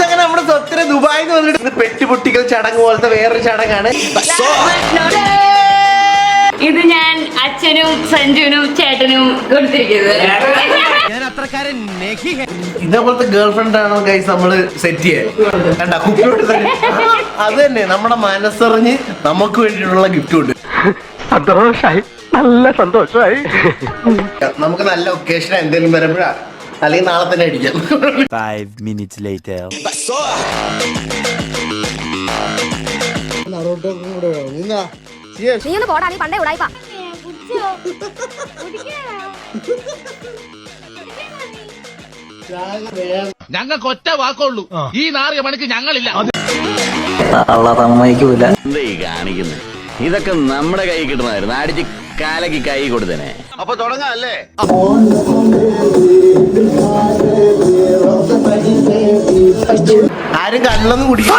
അങ്ങനെ നമ്മുടെ സ്വത്തിന് ദുബായിൽ നിന്ന് വന്നിട്ട് പെട്ടിപൊട്ടിക്കൽ ചടങ്ങ് പോലത്തെ വേറൊരു ചടങ്ങാണ്. ഇത് ഞാൻ അച്ഛനും സഞ്ജുവിനും ചേട്ടനും കൊടുത്തിരിക്കുന്നത്. ഇതേപോലത്തെ ഗേൾ ഫ്രണ്ട് ആണോ ഗൈസ് നമ്മള് സെറ്റ് ചെയ്യാൻ കണ്ട കുപ്പിയോട്ട് തന്നെ. അത് തന്നെ നമ്മുടെ മനസ്സറിഞ്ഞ് നമുക്ക് വേണ്ടിയിട്ടുള്ള ഗിഫ്റ്റ് ഉണ്ട്. സന്തോഷായി, നല്ല സന്തോഷമായി. നമുക്ക് നല്ല ഒക്കേഷൻ എന്തെങ്കിലും വരുമ്പോഴാ അല്ലെങ്കിൽ നാളെ തന്നെ അടിക്കാം. 5 minutes later. നീ ഒന്ന് പോടാ, നീ പണ്ടേ ഉടായിപ്പാ. ഞങ്ങൾക്ക് ഒറ്റ വാക്കുള്ളൂ, ഈ നാറിയ പണിക്ക് ഞങ്ങളില്ല. കാണിക്കുന്നത് ഇതൊക്കെ നമ്മുടെ കൈ കിട്ടണമായിരുന്നു. അടിച്ച് കാലക്ക് കൈ കൊടുത്തേനെ. അപ്പൊ തുടങ്ങാം അല്ലേ? ആരും കല്ലൊന്നും കുടിക്കും.